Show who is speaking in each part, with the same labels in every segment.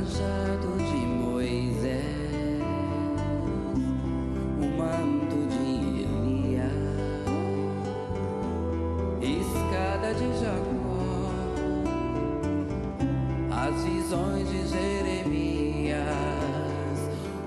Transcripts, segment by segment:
Speaker 1: cajado de Moisés, o manto de Elias, escada de Jacó, as visões de Jeremias,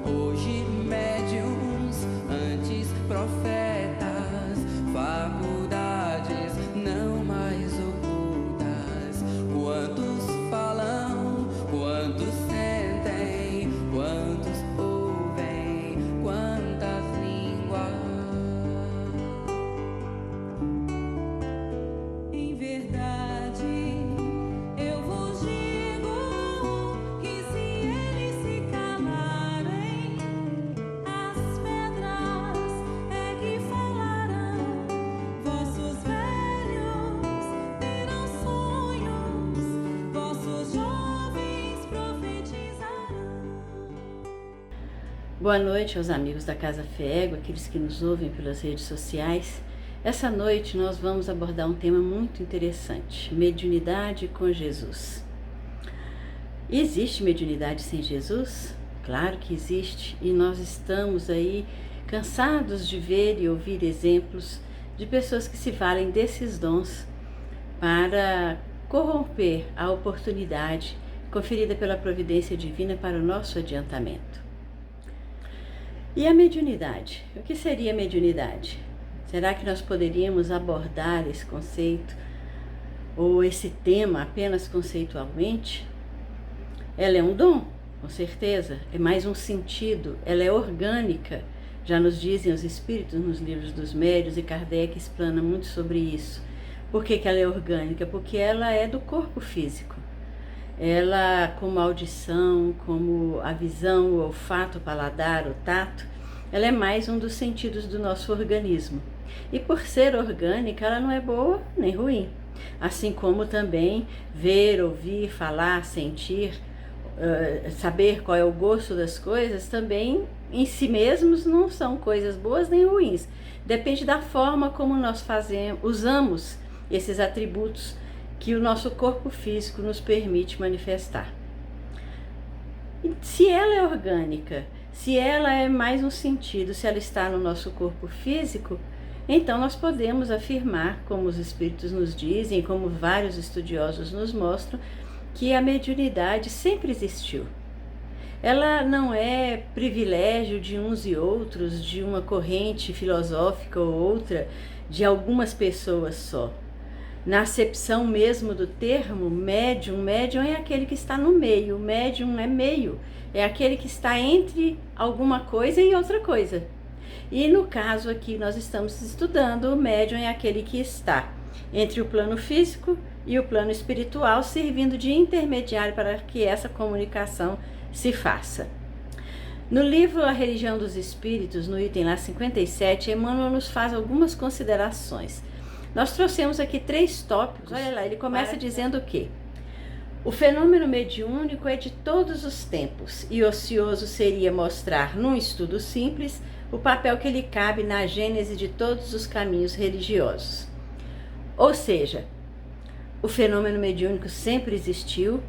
Speaker 1: hoje médiuns, antes profetas, faculdades não mais ocultas. Quantos falam, quantos sentem, quantos ouvem, quantas línguas.
Speaker 2: Em verdade, eu vos digo que se eles se calarem, as pedras é que falarão. Vossos velhos terão sonhos, vossos jovens profetizarão.
Speaker 3: Boa noite aos amigos da Casa Fiego, aqueles que nos ouvem pelas redes sociais. Essa noite nós vamos abordar um tema muito interessante: mediunidade com Jesus. Existe mediunidade sem Jesus? Claro que existe, e nós estamos aí cansados de ver e ouvir exemplos de pessoas que se valem desses dons para corromper a oportunidade conferida pela providência divina para o nosso adiantamento. E a mediunidade? O que seria a mediunidade? Será que nós poderíamos abordar esse conceito ou esse tema apenas conceitualmente? Ela é um dom, com certeza, é mais um sentido, ela é orgânica, já nos dizem os espíritos nos livros dos médiuns, e Kardec explana muito sobre isso. Por que ela é orgânica? Porque ela é do corpo físico. Ela, como a audição, como a visão, o olfato, o paladar, o tato, ela é mais um dos sentidos do nosso organismo. E por ser orgânica, ela não é boa nem ruim. Assim como também ver, ouvir, falar, sentir, saber qual é o gosto das coisas, também em si mesmos não são coisas boas nem ruins. Depende da forma como nós usamos esses atributos que o nosso corpo físico nos permite manifestar. Se ela é orgânica, se ela é mais um sentido, se ela está no nosso corpo físico, então nós podemos afirmar, como os espíritos nos dizem, como vários estudiosos nos mostram, que a mediunidade sempre existiu. Ela não é privilégio de uns e outros, de uma corrente filosófica ou outra, de algumas pessoas só. Na acepção mesmo do termo médium é aquele que está no meio, médium é meio, é aquele que está entre alguma coisa e outra coisa. E no caso aqui nós estamos estudando, o médium é aquele que está entre o plano físico e o plano espiritual, servindo de intermediário para que essa comunicação se faça. No livro A Religião dos Espíritos, no item lá 57, Emmanuel nos faz algumas considerações. Nós trouxemos aqui 3 tópicos. Olha lá, ele começa dizendo que o fenômeno mediúnico é de todos os tempos e ocioso seria mostrar, num estudo simples, o papel que lhe cabe na gênese de todos os caminhos religiosos. Ou seja, o fenômeno mediúnico sempre existiu.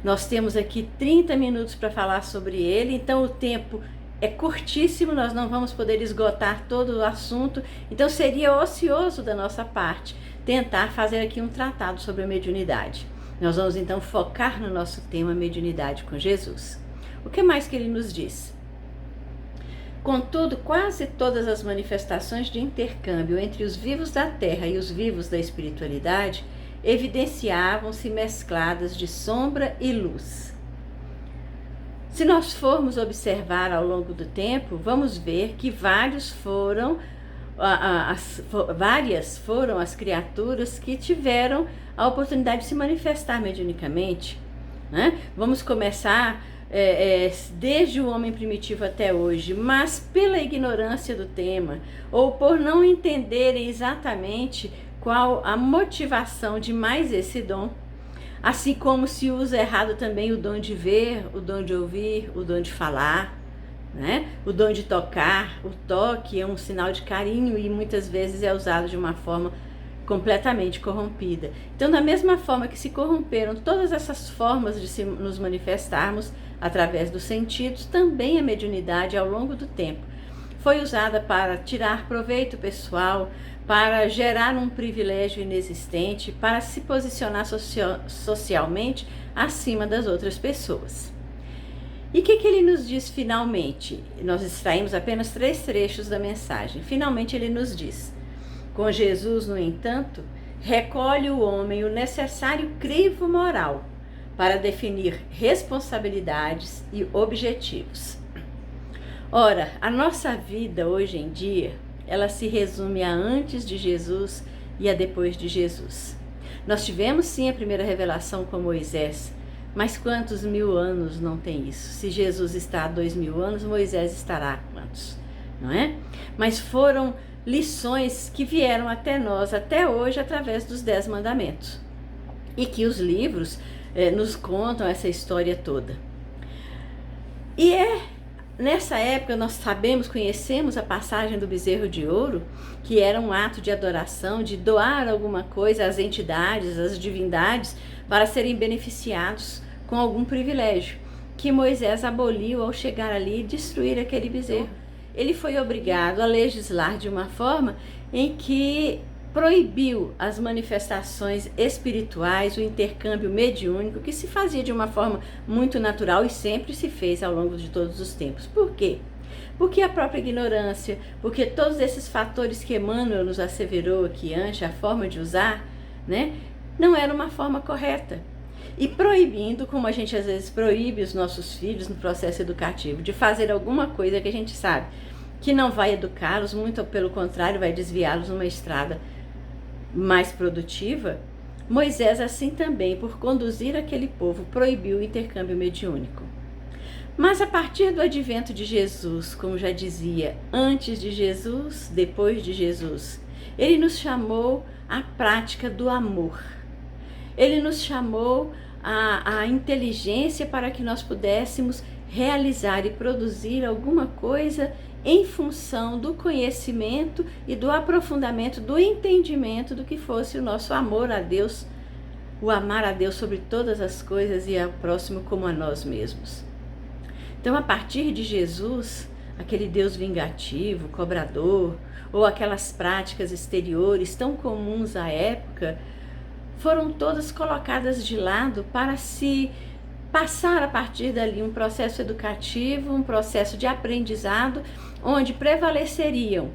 Speaker 3: Nós temos aqui 30 minutos para falar sobre ele, então o tempo é curtíssimo, nós não vamos poder esgotar todo o assunto, então seria ocioso da nossa parte tentar fazer aqui um tratado sobre a mediunidade. Nós vamos então focar no nosso tema mediunidade com Jesus. O que mais que ele nos diz? Contudo, quase todas as manifestações de intercâmbio entre os vivos da terra e os vivos da espiritualidade evidenciavam-se mescladas de sombra e luz. Se nós formos observar ao longo do tempo, vamos ver que várias foram as criaturas que tiveram a oportunidade de se manifestar mediunicamente, né? Vamos começar desde o homem primitivo até hoje, mas pela ignorância do tema, ou por não entenderem exatamente qual a motivação de mais esse dom, assim como se usa errado também o dom de ver, o dom de ouvir, o dom de falar, né? O dom de tocar. O toque é um sinal de carinho e muitas vezes é usado de uma forma completamente corrompida. Então, da mesma forma que se corromperam todas essas formas de se nos manifestarmos através dos sentidos, também a mediunidade, ao longo do tempo, foi usada para tirar proveito pessoal, para gerar um privilégio inexistente, para se posicionar socialmente acima das outras pessoas. E o que ele nos diz finalmente? Nós extraímos apenas 3 trechos da mensagem. Finalmente ele nos diz: com Jesus, no entanto, recolhe o homem o necessário crivo moral para definir responsabilidades e objetivos. Ora, a nossa vida hoje em dia, ela se resume a antes de Jesus e a depois de Jesus. Nós tivemos sim a primeira revelação com Moisés, mas quantos 1000 anos não tem isso? Se Jesus está há 2000 anos, Moisés estará há quantos? Não é? Mas foram lições que vieram até nós, até hoje, através dos 10 mandamentos. E que os livros nos contam essa história toda. E nessa época nós conhecemos a passagem do bezerro de ouro, que era um ato de adoração, de doar alguma coisa às entidades, às divindades, para serem beneficiados com algum privilégio, que Moisés aboliu ao chegar ali e destruir aquele bezerro. Ele foi obrigado a legislar de uma forma em que proibiu as manifestações espirituais, o intercâmbio mediúnico, que se fazia de uma forma muito natural e sempre se fez ao longo de todos os tempos. Por quê? Porque a própria ignorância, porque todos esses fatores que Emmanuel nos asseverou aqui antes, a forma de usar, né, não era uma forma correta. E proibindo, como a gente às vezes proíbe os nossos filhos no processo educativo, de fazer alguma coisa que a gente sabe que não vai educá-los, muito pelo contrário, vai desviá-los numa estrada mais produtiva, Moisés assim também, por conduzir aquele povo, proibiu o intercâmbio mediúnico. Mas a partir do advento de Jesus, como já dizia, antes de Jesus, depois de Jesus, ele nos chamou à prática do amor. Ele nos chamou à inteligência para que nós pudéssemos realizar e produzir alguma coisa em função do conhecimento e do aprofundamento, do entendimento do que fosse o nosso amor a Deus, o amar a Deus sobre todas as coisas e ao próximo como a nós mesmos. Então, a partir de Jesus, aquele Deus vingativo, cobrador, ou aquelas práticas exteriores tão comuns à época, foram todas colocadas de lado para se passar a partir dali um processo educativo, um processo de aprendizado, onde prevaleceriam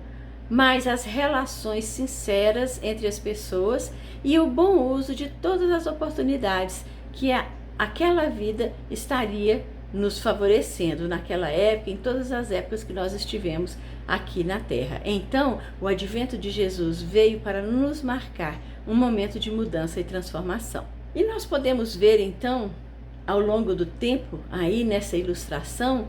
Speaker 3: mais as relações sinceras entre as pessoas e o bom uso de todas as oportunidades que aquela vida estaria nos favorecendo naquela época, em todas as épocas que nós estivemos aqui na Terra. Então, o advento de Jesus veio para nos marcar um momento de mudança e transformação. E nós podemos ver, então, ao longo do tempo, aí nessa ilustração,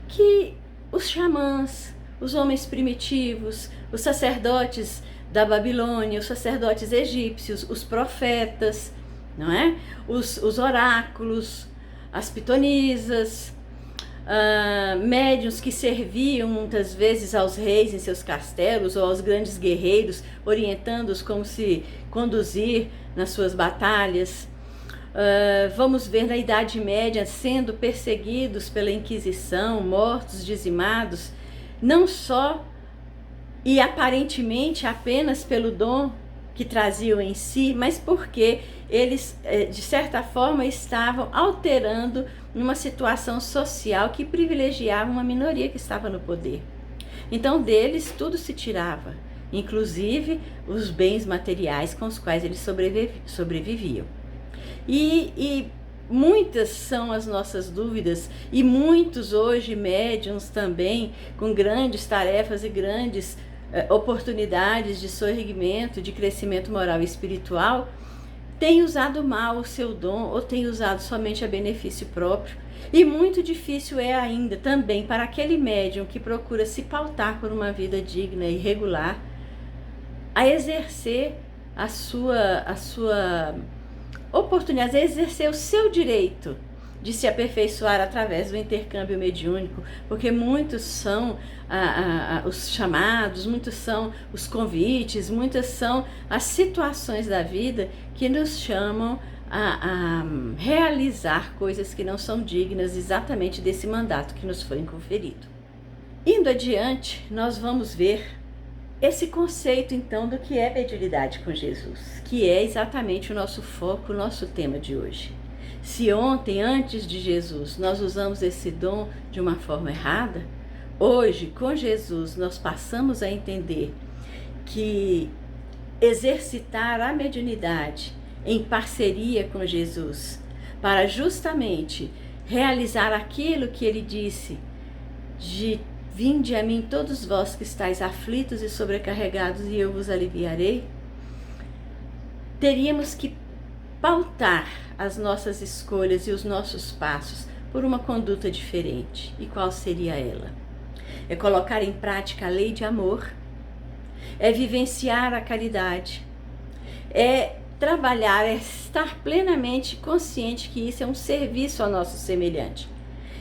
Speaker 3: que os xamãs, os homens primitivos, os sacerdotes da Babilônia, os sacerdotes egípcios, os profetas, não é? Os oráculos, as pitonisas, médiuns que serviam muitas vezes aos reis em seus castelos ou aos grandes guerreiros, orientando-os como se conduzir nas suas batalhas. Vamos ver na Idade Média sendo perseguidos pela Inquisição, mortos, dizimados, não só e aparentemente apenas pelo dom que traziam em si, mas porque eles, de certa forma, estavam alterando uma situação social que privilegiava uma minoria que estava no poder. Então, deles tudo se tirava, inclusive os bens materiais com os quais eles sobreviviam. E muitas são as nossas dúvidas, e muitos hoje médiuns também, com grandes tarefas e grandes oportunidades de sorrimento, de crescimento moral e espiritual, têm usado mal o seu dom ou têm usado somente a benefício próprio. E muito difícil é ainda também para aquele médium que procura se pautar por uma vida digna e regular, a exercer a sua oportunidade, a exercer o seu direito de se aperfeiçoar através do intercâmbio mediúnico, porque muitos são os chamados, muitos são os convites, muitas são as situações da vida que nos chamam a realizar coisas que não são dignas exatamente desse mandato que nos foi conferido. Indo adiante, nós vamos ver esse conceito então do que é mediunidade com Jesus, que é exatamente o nosso foco, o nosso tema de hoje. Se ontem, antes de Jesus, nós usamos esse dom de uma forma errada, hoje, com Jesus, nós passamos a entender que exercitar a mediunidade em parceria com Jesus, para justamente realizar aquilo que ele disse, de vinde a mim todos vós que estáis aflitos e sobrecarregados e eu vos aliviarei, teríamos que pautar as nossas escolhas e os nossos passos por uma conduta diferente. E qual seria ela? É colocar em prática a lei de amor, é vivenciar a caridade, é trabalhar, é estar plenamente consciente que isso é um serviço ao nosso semelhante.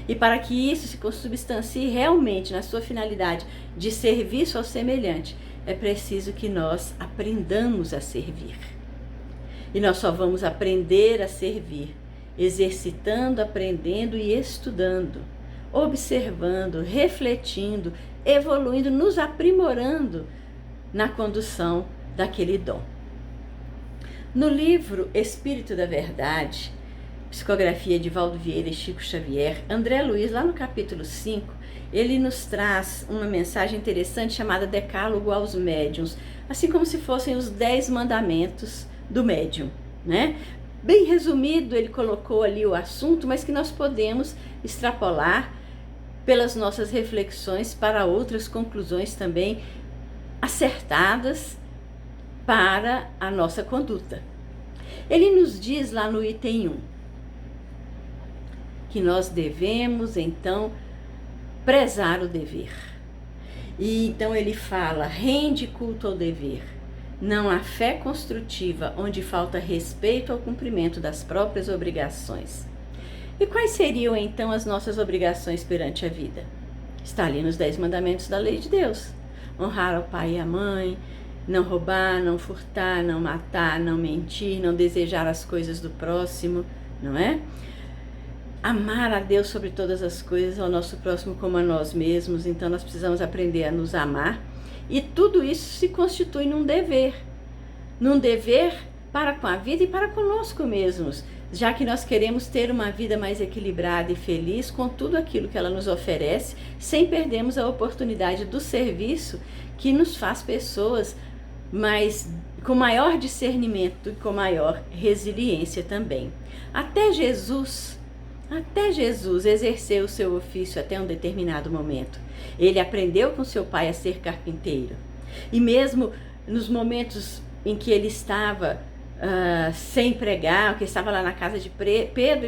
Speaker 3: E para que isso se consubstancie realmente na sua finalidade de serviço ao semelhante, é preciso que nós aprendamos a servir. E nós só vamos aprender a servir exercitando, aprendendo e estudando, observando, refletindo, evoluindo, nos aprimorando na condução daquele dom. No livro Espírito da Verdade, psicografia de Valdo Vieira e Chico Xavier, André Luiz, lá no capítulo 5, ele nos traz uma mensagem interessante chamada Decálogo aos Médiuns, assim como se fossem os 10 mandamentos do médium, né? Bem resumido, ele colocou ali o assunto, mas que nós podemos extrapolar pelas nossas reflexões para outras conclusões também acertadas para a nossa conduta. Ele nos diz lá no item 1 que nós devemos então prezar o dever. E então ele fala: rende culto ao dever. Não há fé construtiva onde falta respeito ao cumprimento das próprias obrigações. E quais seriam então as nossas obrigações perante a vida? Está ali nos 10 mandamentos da lei de Deus: honrar ao pai e à mãe, não roubar, não furtar, não matar, não mentir, não desejar as coisas do próximo, não é? Amar a Deus sobre todas as coisas, ao nosso próximo como a nós mesmos. Então nós precisamos aprender a nos amar, e tudo isso se constitui num dever para com a vida e para conosco mesmos, já que nós queremos ter uma vida mais equilibrada e feliz com tudo aquilo que ela nos oferece, sem perdermos a oportunidade do serviço que nos faz pessoas com maior discernimento e com maior resiliência também. Até Jesus exerceu o seu ofício até um determinado momento. Ele aprendeu com seu pai a ser carpinteiro. E mesmo nos momentos em que ele estava sem pregar, que estava lá na casa de Pedro,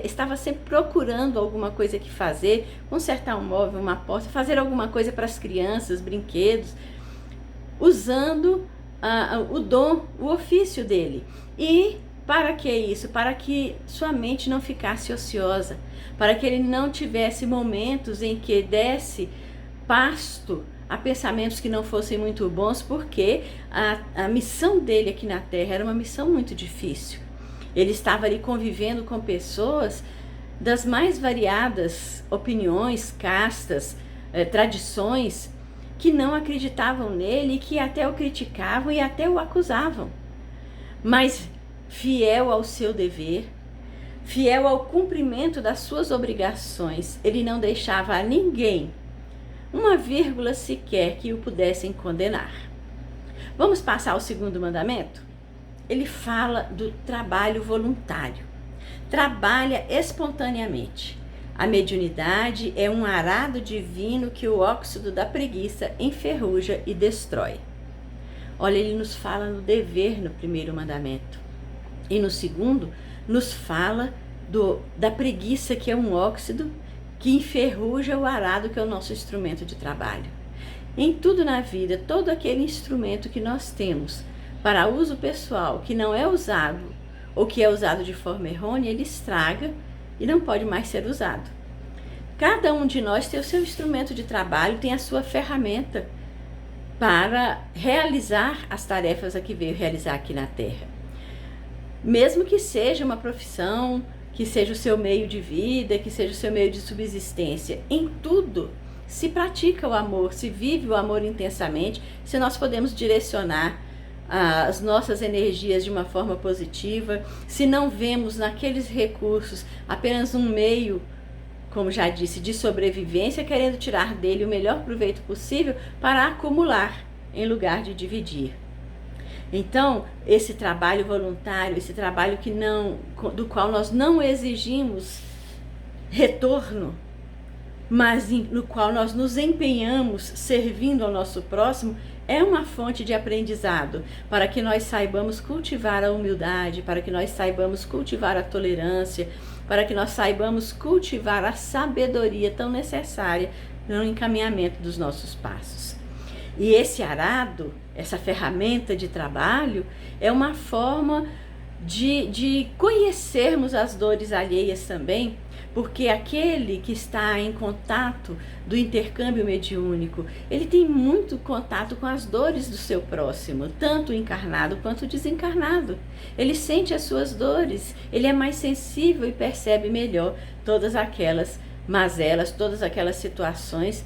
Speaker 3: estava sempre procurando alguma coisa que fazer, consertar um móvel, uma porta, fazer alguma coisa para as crianças, brinquedos, usando o dom, o ofício dele. E para que isso? Para que sua mente não ficasse ociosa, para que ele não tivesse momentos em que desse pasto a pensamentos que não fossem muito bons, porque a missão dele aqui na Terra era uma missão muito difícil. Ele estava ali convivendo com pessoas das mais variadas opiniões, castas, tradições, que não acreditavam nele, que até o criticavam e até o acusavam. Mas fiel ao seu dever, fiel ao cumprimento das suas obrigações, ele não deixava a ninguém uma vírgula sequer que o pudessem condenar. Vamos passar ao segundo mandamento? Ele fala do trabalho voluntário. Trabalha espontaneamente. A mediunidade é um arado divino que o óxido da preguiça enferruja e destrói. Olha, ele nos fala no dever no primeiro mandamento. E no segundo, nos fala da preguiça, que é um óxido que enferruja o arado, que é o nosso instrumento de trabalho. Em tudo na vida, todo aquele instrumento que nós temos para uso pessoal, que não é usado ou que é usado de forma errônea, ele estraga e não pode mais ser usado. Cada um de nós tem o seu instrumento de trabalho, tem a sua ferramenta para realizar as tarefas a que veio realizar aqui na Terra. Mesmo que seja uma profissão, que seja o seu meio de vida, que seja o seu meio de subsistência, em tudo se pratica o amor, se vive o amor intensamente, se nós podemos direcionar as nossas energias de uma forma positiva, se não vemos naqueles recursos apenas um meio, como já disse, de sobrevivência, querendo tirar dele o melhor proveito possível para acumular em lugar de dividir. Então, esse trabalho voluntário, esse trabalho do qual nós não exigimos retorno, mas no qual nós nos empenhamos servindo ao nosso próximo, é uma fonte de aprendizado para que nós saibamos cultivar a humildade, para que nós saibamos cultivar a tolerância, para que nós saibamos cultivar a sabedoria tão necessária no encaminhamento dos nossos passos. E esse arado, essa ferramenta de trabalho, é uma forma de conhecermos as dores alheias também, porque aquele que está em contato do intercâmbio mediúnico, ele tem muito contato com as dores do seu próximo, tanto encarnado quanto desencarnado. Ele sente as suas dores, ele é mais sensível e percebe melhor todas aquelas mazelas, todas aquelas situações,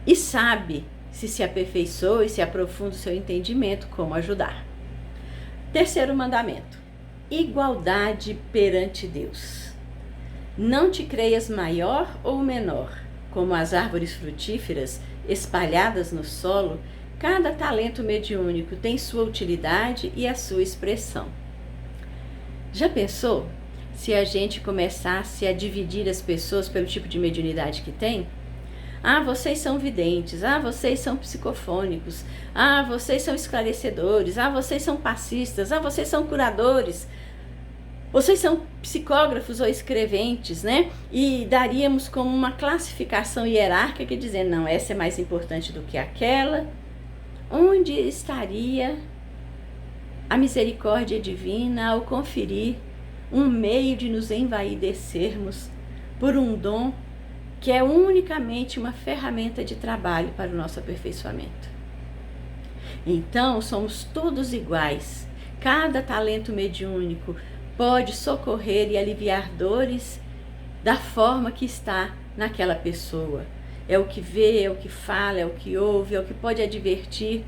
Speaker 3: e sabe, se aperfeiçoa e se aprofunda o seu entendimento, como ajudar. Terceiro mandamento: igualdade perante Deus. Não te creias maior ou menor. Como as árvores frutíferas espalhadas no solo, cada talento mediúnico tem sua utilidade e a sua expressão. Já pensou se a gente começasse a dividir as pessoas pelo tipo de mediunidade que tem? Ah, vocês são videntes. Ah, vocês são psicofônicos. Ah, vocês são esclarecedores. Ah, vocês são passistas. Ah, vocês são curadores. Vocês são psicógrafos ou escreventes, né? E daríamos como uma classificação hierárquica dizendo, não, essa é mais importante do que aquela. Onde estaria a misericórdia divina ao conferir um meio de nos envaidecermos por um dom que é unicamente uma ferramenta de trabalho para o nosso aperfeiçoamento? Então, somos todos iguais. Cada talento mediúnico pode socorrer e aliviar dores da forma que está naquela pessoa. É o que vê, é o que fala, é o que ouve, é o que pode advertir,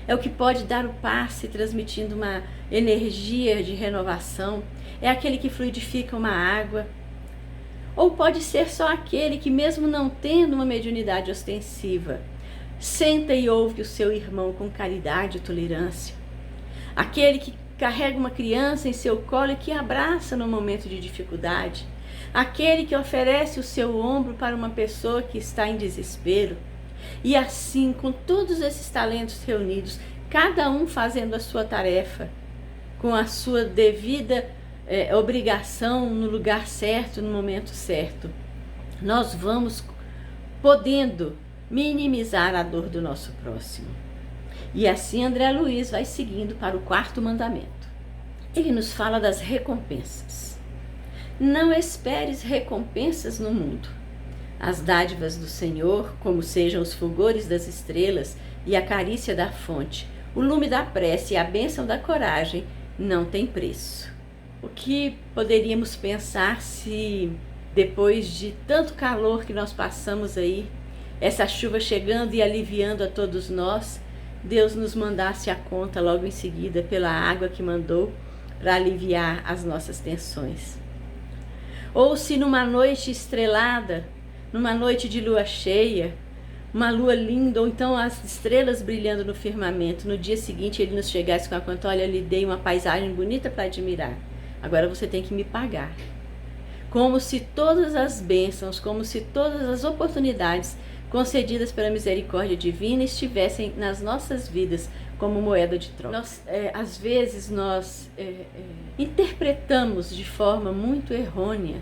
Speaker 3: é o que pode dar o passe transmitindo uma energia de renovação, é aquele que fluidifica uma água. Ou pode ser só aquele que, mesmo não tendo uma mediunidade ostensiva, senta e ouve o seu irmão com caridade e tolerância. Aquele que carrega uma criança em seu colo e que abraça no momento de dificuldade. Aquele que oferece o seu ombro para uma pessoa que está em desespero. E assim, com todos esses talentos reunidos, cada um fazendo a sua tarefa, com a sua devida obrigação no lugar certo, no momento certo, nós vamos podendo minimizar a dor do nosso próximo. E assim André Luiz vai seguindo para o quarto mandamento. Ele nos fala das recompensas. Não esperes recompensas no mundo. As dádivas do Senhor, como sejam os fulgores das estrelas e a carícia da fonte, o lume da prece e a bênção da coragem, não tem preço. O que poderíamos pensar se, depois de tanto calor que nós passamos aí, essa chuva chegando e aliviando a todos nós, Deus nos mandasse a conta logo em seguida pela água que mandou para aliviar as nossas tensões? Ou se numa noite estrelada, numa noite de lua cheia, uma lua linda, ou então as estrelas brilhando no firmamento, no dia seguinte ele nos chegasse com a conta: olha, eu lhe dei uma paisagem bonita para admirar, agora você tem que me pagar. Como se todas as bênçãos, como se todas as oportunidades concedidas pela misericórdia divina estivessem nas nossas vidas como moeda de troca. Às vezes nós interpretamos de forma muito errônea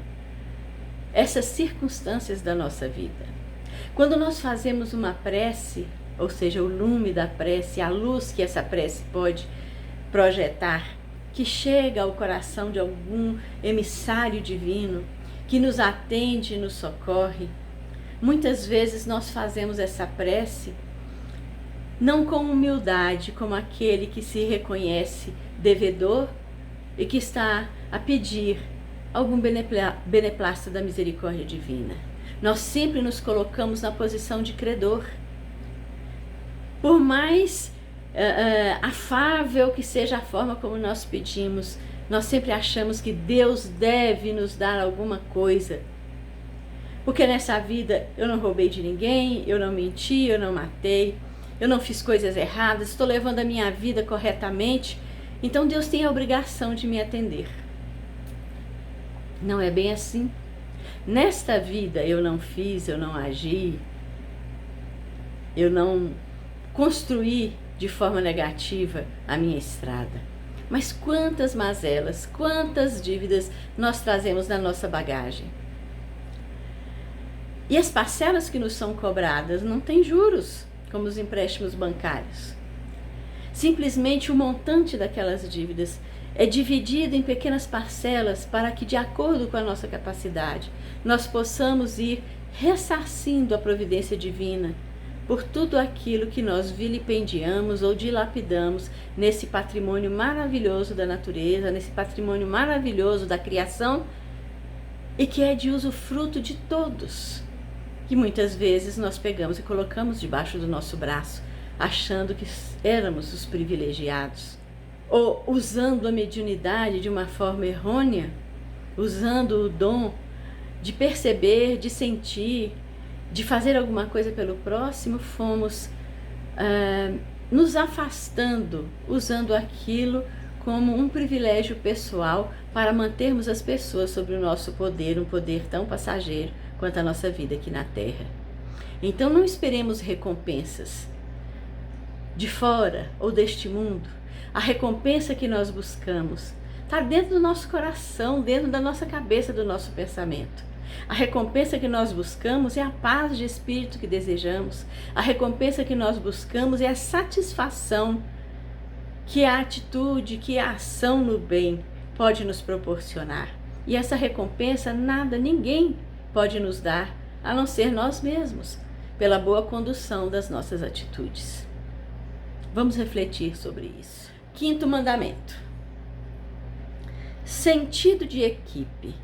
Speaker 3: essas circunstâncias da nossa vida. Quando nós fazemos uma prece, ou seja, o lume da prece, a luz que essa prece pode projetar, que chega ao coração de algum emissário divino, que nos atende e nos socorre. Muitas vezes nós fazemos essa prece não com humildade, como aquele que se reconhece devedor e que está a pedir algum beneplácito da misericórdia divina. Nós sempre nos colocamos na posição de credor. Por mais afável que seja a forma como nós pedimos, nós sempre achamos que Deus deve nos dar alguma coisa. Porque nessa vida eu não roubei de ninguém, eu não menti, eu não matei, eu não fiz coisas erradas, estou levando a minha vida corretamente, então Deus tem a obrigação de me atender. Não é bem assim. Nesta vida eu não fiz, eu não agi, eu não construí de forma negativa a minha estrada. Mas quantas mazelas, quantas dívidas nós trazemos na nossa bagagem. E as parcelas que nos são cobradas não têm juros, como os empréstimos bancários. Simplesmente o montante daquelas dívidas é dividido em pequenas parcelas para que, de acordo com a nossa capacidade, nós possamos ir ressarcindo a providência divina por tudo aquilo que nós vilipendiamos ou dilapidamos nesse patrimônio maravilhoso da natureza, nesse patrimônio maravilhoso da criação e que é de usufruto de todos. Que muitas vezes nós pegamos e colocamos debaixo do nosso braço, achando que éramos os privilegiados, ou usando a mediunidade de uma forma errônea, usando o dom de perceber, de sentir, de fazer alguma coisa pelo próximo, fomos nos afastando, usando aquilo como um privilégio pessoal para mantermos as pessoas sob o nosso poder, um poder tão passageiro quanto a nossa vida aqui na Terra. Então não esperemos recompensas de fora ou deste mundo. A recompensa que nós buscamos está dentro do nosso coração, dentro da nossa cabeça, do nosso pensamento. A recompensa que nós buscamos é a paz de espírito que desejamos. A recompensa que nós buscamos é a satisfação que a atitude, que a ação no bem pode nos proporcionar. E essa recompensa nada, ninguém pode nos dar, a não ser nós mesmos, pela boa condução das nossas atitudes. Vamos refletir sobre isso. Quinto mandamento. Sentido de equipe.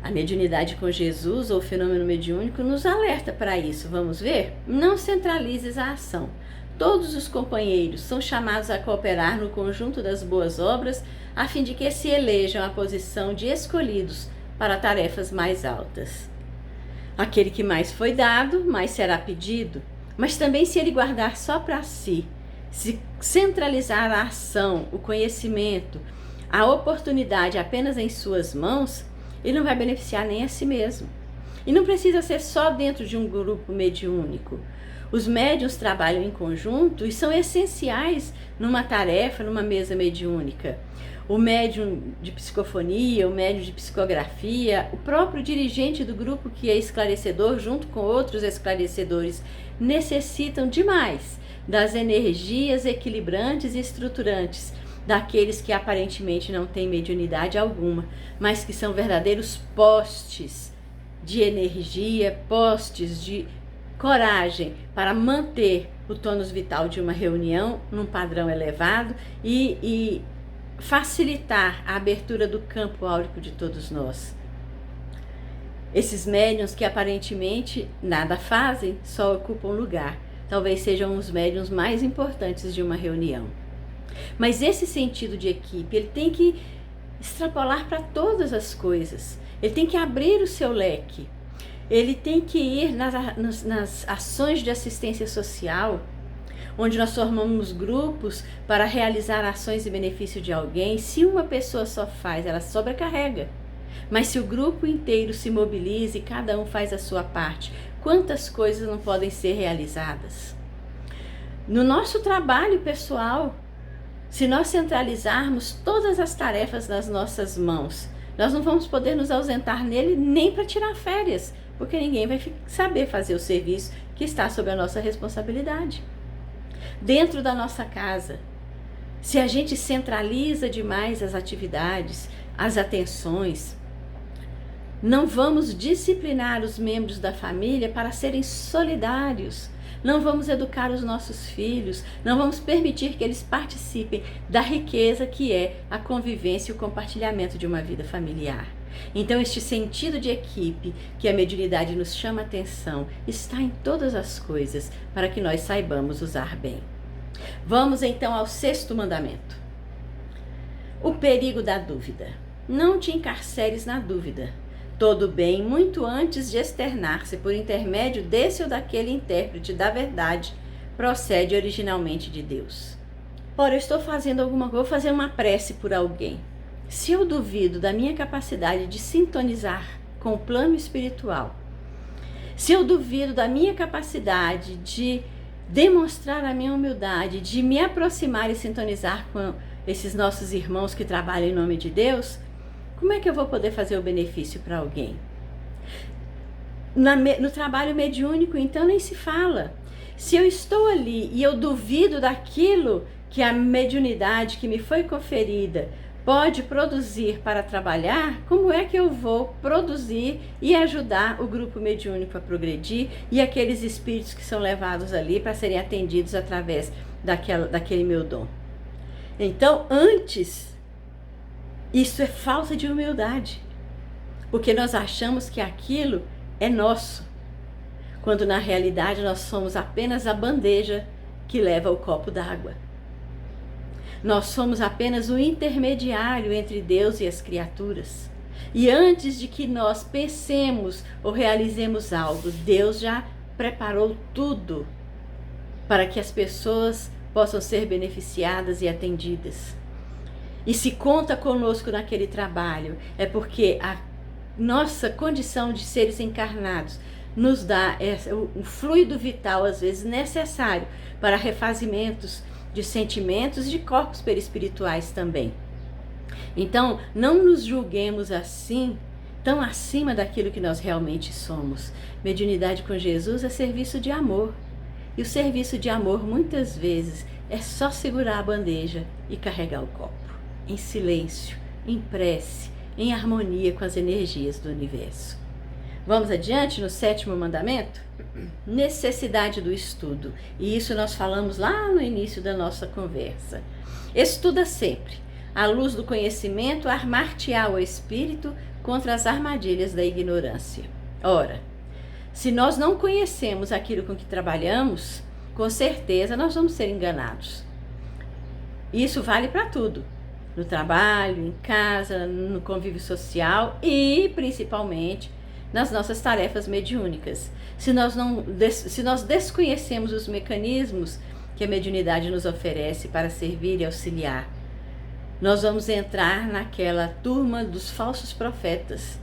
Speaker 3: A mediunidade com Jesus, ou fenômeno mediúnico, nos alerta para isso. Vamos ver? Não centralizes a ação. Todos os companheiros são chamados a cooperar no conjunto das boas obras, a fim de que se elejam a posição de escolhidos para tarefas mais altas. Aquele que mais foi dado, mais será pedido. Mas também se ele guardar só para si, se centralizar a ação, o conhecimento, a oportunidade apenas em suas mãos, ele não vai beneficiar nem a si mesmo. E não precisa ser só dentro de um grupo mediúnico. Os médiuns trabalham em conjunto e são essenciais numa tarefa, numa mesa mediúnica. O médium de psicofonia, o médium de psicografia, o próprio dirigente do grupo que é esclarecedor, junto com outros esclarecedores, necessitam demais das energias equilibrantes e estruturantes daqueles que aparentemente não têm mediunidade alguma, mas que são verdadeiros postes de energia, postes de coragem para manter o tônus vital de uma reunião num padrão elevado e facilitar a abertura do campo áurico de todos nós. Esses médiuns que aparentemente nada fazem, só ocupam lugar, talvez sejam os médiuns mais importantes de uma reunião. Mas esse sentido de equipe, ele tem que extrapolar para todas as coisas, ele tem que abrir o seu leque, ele tem que ir nas ações de assistência social, onde nós formamos grupos para realizar ações em benefício de alguém. Se uma pessoa só faz, ela sobrecarrega. Mas se o grupo inteiro se mobiliza e cada um faz a sua parte, quantas coisas não podem ser realizadas? No nosso trabalho pessoal, se nós centralizarmos todas as tarefas nas nossas mãos, nós não vamos poder nos ausentar nele nem para tirar férias, porque ninguém vai saber fazer o serviço que está sob a nossa responsabilidade. Dentro da nossa casa, se a gente centraliza demais as atividades, as atenções, Não vamos disciplinar os membros da família para serem solidários. Não vamos educar os nossos filhos, não vamos permitir que eles participem da riqueza que é a convivência e o compartilhamento de uma vida familiar. Então, este sentido de equipe que a mediunidade nos chama a atenção está em todas as coisas para que nós saibamos usar bem. Vamos então ao 6º mandamento. O perigo da dúvida. Não te encarceres na dúvida. Todo bem, muito antes de externar-se por intermédio desse ou daquele intérprete da verdade, procede originalmente de Deus. Ora, eu estou fazendo alguma coisa, vou fazer uma prece por alguém. Se eu duvido da minha capacidade de sintonizar com o plano espiritual, se eu duvido da minha capacidade de demonstrar a minha humildade, de me aproximar e sintonizar com esses nossos irmãos que trabalham em nome de Deus, como é que eu vou poder fazer o benefício para alguém? No trabalho mediúnico, então, nem se fala. Se eu estou ali e eu duvido daquilo que a mediunidade que me foi conferida pode produzir para trabalhar, como é que eu vou produzir e ajudar o grupo mediúnico a progredir e aqueles espíritos que são levados ali para serem atendidos através daquele meu dom? Então, antes, isso é falta de humildade, porque nós achamos que aquilo é nosso, quando na realidade nós somos apenas a bandeja que leva o copo d'água. Nós somos apenas o intermediário entre Deus e as criaturas. E antes de que nós pensemos ou realizemos algo, Deus já preparou tudo para que as pessoas possam ser beneficiadas e atendidas. E se conta conosco naquele trabalho, é porque a nossa condição de seres encarnados nos dá um fluido vital, às vezes necessário, para refazimentos de sentimentos e de corpos perispirituais também. Então, não nos julguemos assim, tão acima daquilo que nós realmente somos. Mediunidade com Jesus é serviço de amor. E o serviço de amor, muitas vezes, é só segurar a bandeja e carregar o copo, em silêncio, em prece, em harmonia com as energias do universo. Vamos adiante no 7º mandamento? Necessidade do estudo. E isso nós falamos lá no início da nossa conversa. Estuda sempre. À luz do conhecimento, armar-te-á o espírito contra as armadilhas da ignorância. Ora, se nós não conhecemos aquilo com que trabalhamos, com certeza nós vamos ser enganados. Isso vale para tudo. No trabalho, em casa, no convívio social e, principalmente, nas nossas tarefas mediúnicas. Se nós desconhecemos os mecanismos que a mediunidade nos oferece para servir e auxiliar, nós vamos entrar naquela turma dos falsos profetas,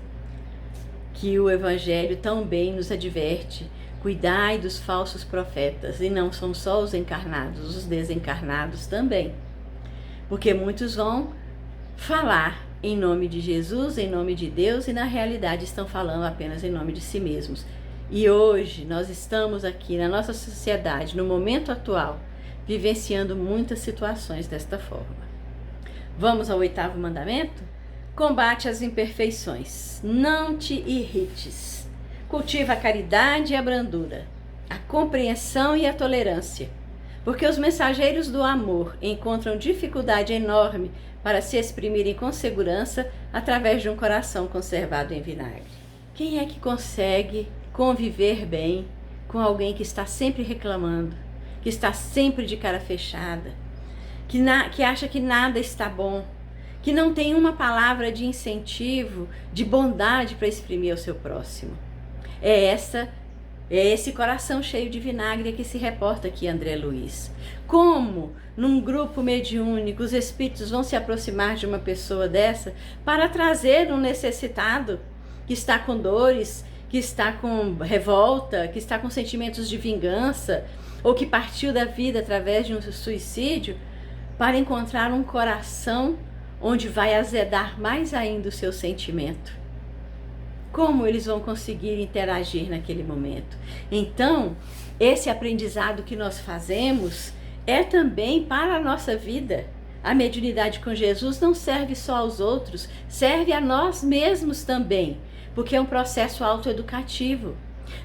Speaker 3: que o Evangelho tão bem nos adverte. Cuidai dos falsos profetas, e não são só os encarnados, os desencarnados também. Porque muitos vão falar em nome de Jesus, em nome de Deus, e na realidade estão falando apenas em nome de si mesmos. E hoje nós estamos aqui na nossa sociedade, no momento atual, vivenciando muitas situações desta forma. Vamos ao 8º mandamento? Combate as imperfeições. Não te irrites. Cultiva a caridade e a brandura, a compreensão e a tolerância. Porque os mensageiros do amor encontram dificuldade enorme para se exprimirem com segurança através de um coração conservado em vinagre. Quem é que consegue conviver bem com alguém que está sempre reclamando, que está sempre de cara fechada, que acha que nada está bom, que não tem uma palavra de incentivo, de bondade para exprimir ao seu próximo? É esse coração cheio de vinagre que se reporta aqui André Luiz. Como num grupo mediúnico os espíritos vão se aproximar de uma pessoa dessa para trazer um necessitado que está com dores, que está com revolta, que está com sentimentos de vingança, ou que partiu da vida através de um suicídio, para encontrar um coração onde vai azedar mais ainda o seu sentimento. Como eles vão conseguir interagir naquele momento? Então, esse aprendizado que nós fazemos é também para a nossa vida. A mediunidade com Jesus não serve só aos outros, serve a nós mesmos também, porque é um processo autoeducativo.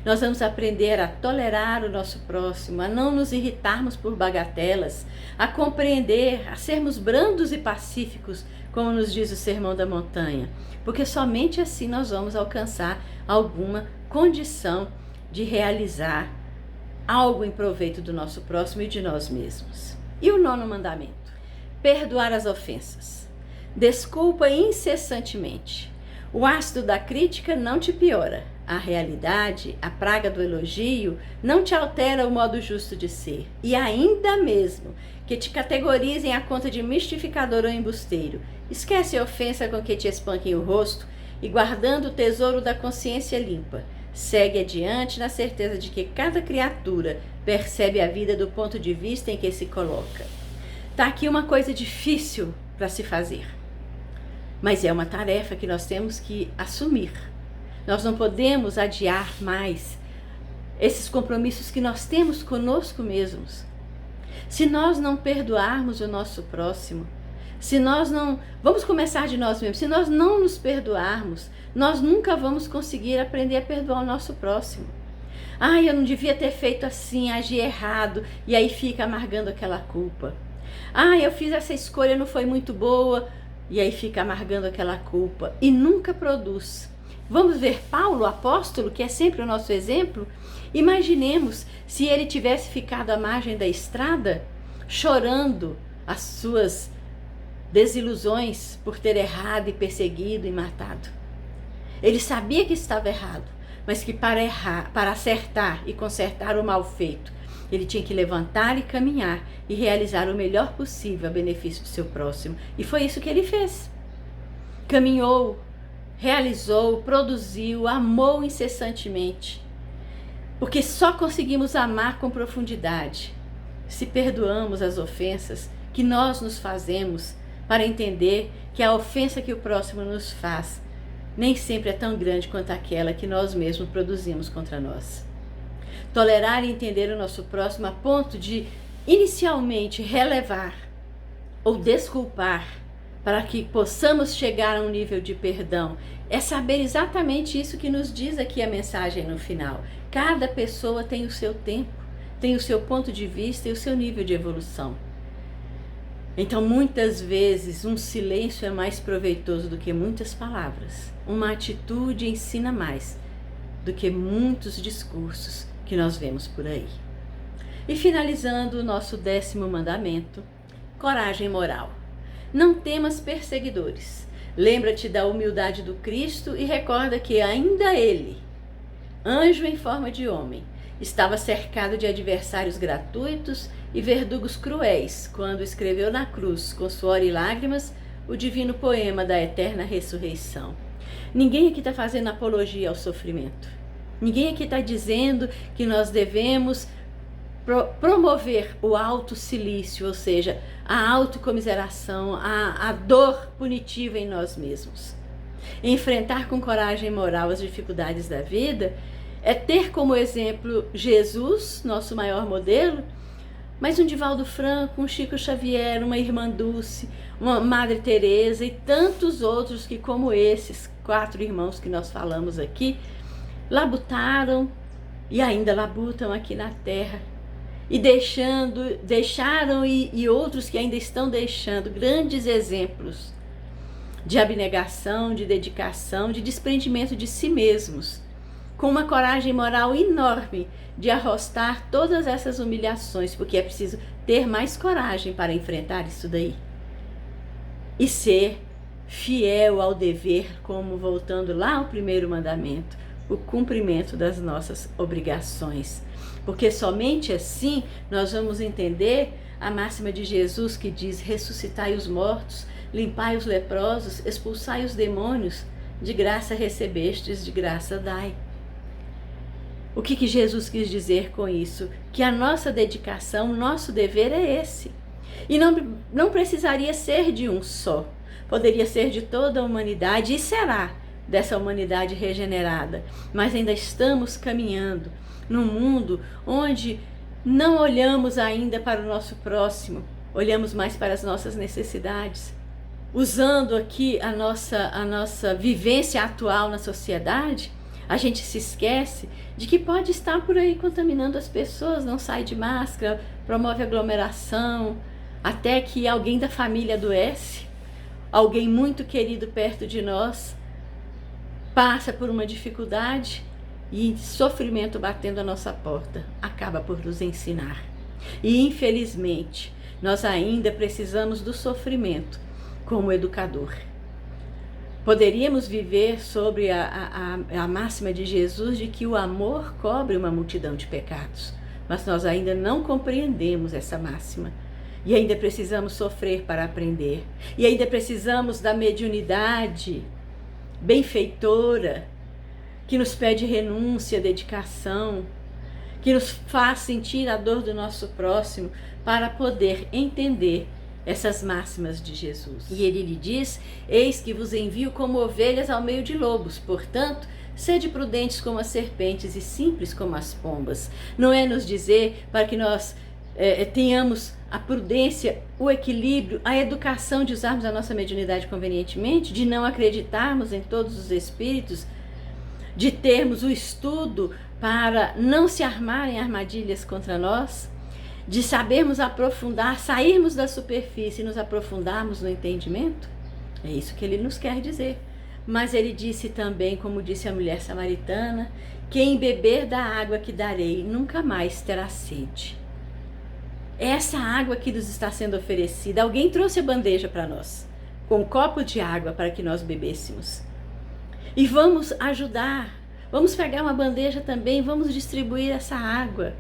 Speaker 3: Nós vamos aprender a tolerar o nosso próximo, a não nos irritarmos por bagatelas, a compreender, a sermos brandos e pacíficos, como nos diz o Sermão da Montanha, porque somente assim nós vamos alcançar alguma condição de realizar algo em proveito do nosso próximo e de nós mesmos. E o 9º mandamento: perdoar as ofensas. Desculpa incessantemente. O ácido da crítica não te piora. A realidade, a praga do elogio, não te altera o modo justo de ser. E ainda mesmo que te categorizem a conta de mistificador ou embusteiro, esquece a ofensa com que te espanquem o rosto e, guardando o tesouro da consciência limpa, segue adiante na certeza de que cada criatura percebe a vida do ponto de vista em que se coloca. Tá aqui uma coisa difícil para se fazer, mas é uma tarefa que nós temos que assumir. Nós não podemos adiar mais esses compromissos que nós temos conosco mesmos. Se nós não perdoarmos o nosso próximo, se nós não... Vamos começar de nós mesmos. Se nós não nos perdoarmos, nós nunca vamos conseguir aprender a perdoar o nosso próximo. Eu não devia ter feito assim, agi errado, e aí fica amargando aquela culpa. Eu fiz essa escolha, não foi muito boa, e aí fica amargando aquela culpa, e nunca produz. Vamos ver Paulo, o apóstolo, que é sempre o nosso exemplo. Imaginemos se ele tivesse ficado à margem da estrada, chorando as suas desilusões por ter errado e perseguido e matado. Ele sabia que estava errado, mas que para acertar e consertar o mal feito, ele tinha que levantar e caminhar e realizar o melhor possível a benefício do seu próximo. E foi isso que ele fez. Caminhou, realizou, produziu, amou incessantemente. Porque só conseguimos amar com profundidade se perdoamos as ofensas que nós nos fazemos, para entender que a ofensa que o próximo nos faz nem sempre é tão grande quanto aquela que nós mesmos produzimos contra nós. Tolerar e entender o nosso próximo a ponto de inicialmente relevar ou desculpar, para que possamos chegar a um nível de perdão, é saber exatamente isso que nos diz aqui a mensagem no final. Cada pessoa tem o seu tempo, tem o seu ponto de vista e o seu nível de evolução. Então, muitas vezes, um silêncio é mais proveitoso do que muitas palavras. Uma atitude ensina mais do que muitos discursos que nós vemos por aí. E finalizando o nosso 10º mandamento, coragem moral. Não temas perseguidores. Lembra-te da humildade do Cristo e recorda que ainda ele, anjo em forma de homem, estava cercado de adversários gratuitos e verdugos cruéis quando escreveu na cruz, com suor e lágrimas, o divino poema da eterna ressurreição. Ninguém aqui está fazendo apologia ao sofrimento. Ninguém aqui está dizendo que nós devemos promover o autocilício, ou seja, a autocomiseração, a dor punitiva em nós mesmos. Enfrentar com coragem moral as dificuldades da vida é ter como exemplo Jesus, nosso maior modelo, mas um Divaldo Franco, um Chico Xavier, uma Irmã Dulce, uma Madre Teresa e tantos outros que, como esses 4 irmãos que nós falamos aqui, labutaram e ainda labutam aqui na Terra, e deixaram e outros que ainda estão deixando grandes exemplos de abnegação, de dedicação, de desprendimento de si mesmos, com uma coragem moral enorme de arrostar todas essas humilhações, porque é preciso ter mais coragem para enfrentar isso daí. E ser fiel ao dever, como voltando lá ao 1º mandamento, o cumprimento das nossas obrigações. Porque somente assim nós vamos entender a máxima de Jesus que diz: ressuscitai os mortos, limpai os leprosos, expulsai os demônios, de graça recebestes, de graça dai. O que Jesus quis dizer com isso? Que a nossa dedicação, o nosso dever é esse. E não precisaria ser de um só. Poderia ser de toda a humanidade, e será dessa humanidade regenerada. Mas ainda estamos caminhando num mundo onde não olhamos ainda para o nosso próximo, olhamos mais para as nossas necessidades. usando aqui a nossa vivência atual na sociedade, a gente se esquece de que pode estar por aí contaminando as pessoas, não sai de máscara, promove aglomeração, até que alguém da família adoece, alguém muito querido perto de nós passa por uma dificuldade e sofrimento batendo a nossa porta acaba por nos ensinar. E infelizmente, nós ainda precisamos do sofrimento como educador. Poderíamos viver sobre a máxima de Jesus de que o amor cobre uma multidão de pecados, mas nós ainda não compreendemos essa máxima. E ainda precisamos sofrer para aprender. E ainda precisamos da mediunidade benfeitora, que nos pede renúncia, dedicação, que nos faz sentir a dor do nosso próximo para poder entender essas máximas de Jesus. E ele lhe diz: eis que vos envio como ovelhas ao meio de lobos, portanto, sede prudentes como as serpentes e simples como as pombas. Não é nos dizer para que nós tenhamos a prudência, o equilíbrio, a educação de usarmos a nossa mediunidade convenientemente, de não acreditarmos em todos os espíritos, de termos o estudo para não se armarem armadilhas contra nós, de sabermos aprofundar, sairmos da superfície e nos aprofundarmos no entendimento? É isso que ele nos quer dizer. Mas ele disse também, como disse a mulher samaritana: quem beber da água que darei nunca mais terá sede. Essa água que nos está sendo oferecida, alguém trouxe a bandeja para nós, com um copo de água para que nós bebêssemos. E vamos ajudar, vamos pegar uma bandeja também, vamos distribuir essa água.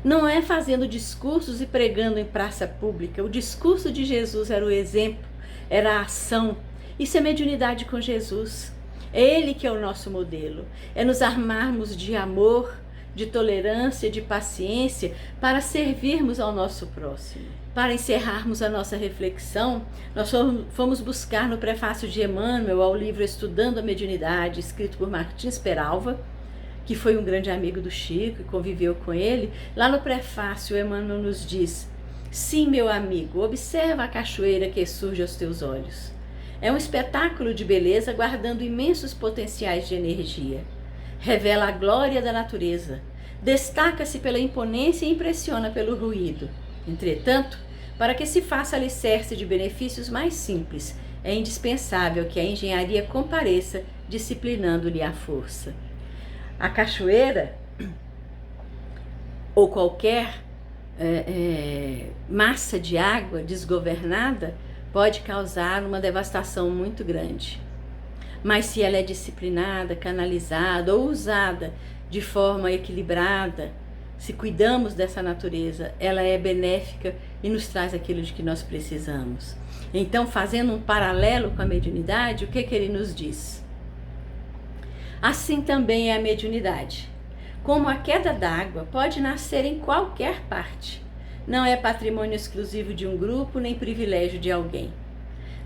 Speaker 3: Não é fazendo discursos e pregando em praça pública. O discurso de Jesus era o exemplo, era a ação. Isso é mediunidade com Jesus. É Ele que é o nosso modelo. É nos armarmos de amor, de tolerância, de paciência, para servirmos ao nosso próximo. Para encerrarmos a nossa reflexão, nós fomos buscar no prefácio de Emmanuel ao livro Estudando a Mediunidade, escrito por Martins Peralva, que foi um grande amigo do Chico e conviveu com ele. Lá no prefácio, Emmanuel nos diz: sim, meu amigo, observa a cachoeira que surge aos teus olhos. É um espetáculo de beleza guardando imensos potenciais de energia. Revela a glória da natureza, destaca-se pela imponência e impressiona pelo ruído. Entretanto, para que se faça alicerce de benefícios mais simples, é indispensável que a engenharia compareça, disciplinando-lhe a força. A cachoeira, ou qualquer massa de água desgovernada, pode causar uma devastação muito grande. Mas se ela é disciplinada, canalizada ou usada de forma equilibrada, se cuidamos dessa natureza, ela é benéfica e nos traz aquilo de que nós precisamos. Então, fazendo um paralelo com a mediunidade, o que ele nos diz? Assim também é a mediunidade. Como a queda d'água pode nascer em qualquer parte. Não é patrimônio exclusivo de um grupo, nem privilégio de alguém.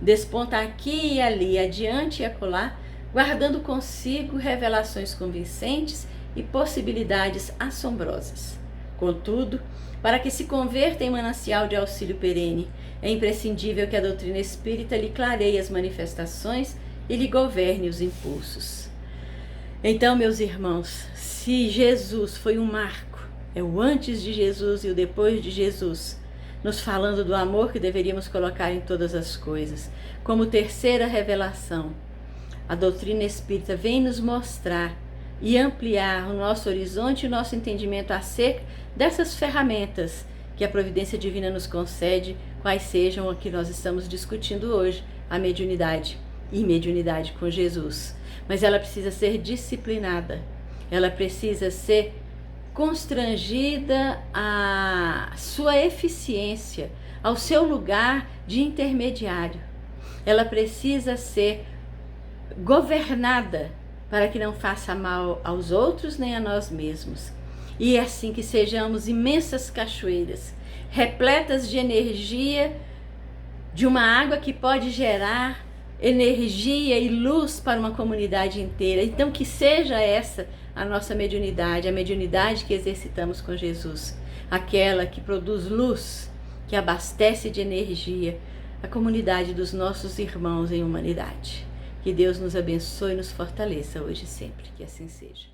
Speaker 3: Desponta aqui e ali, adiante e acolá, guardando consigo revelações convincentes e possibilidades assombrosas. Contudo, para que se converta em manancial de auxílio perene, é imprescindível que a doutrina espírita lhe clareie as manifestações e lhe governe os impulsos. Então, meus irmãos, se Jesus foi um marco, é o antes de Jesus e o depois de Jesus, nos falando do amor que deveríamos colocar em todas as coisas. Como terceira revelação, a doutrina espírita vem nos mostrar e ampliar o nosso horizonte e o nosso entendimento acerca dessas ferramentas que a providência divina nos concede, quais sejam a que nós estamos discutindo hoje, a mediunidade e mediunidade com Jesus. Mas ela precisa ser disciplinada, ela precisa ser constrangida à sua eficiência, ao seu lugar de intermediário. Ela precisa ser governada para que não faça mal aos outros nem a nós mesmos. E é assim que sejamos imensas cachoeiras, repletas de energia, de uma água que pode gerar energia e luz para uma comunidade inteira. Então, que seja essa a nossa mediunidade, a mediunidade que exercitamos com Jesus, aquela que produz luz, que abastece de energia a comunidade dos nossos irmãos em humanidade. Que Deus nos abençoe e nos fortaleça hoje e sempre. Que assim seja.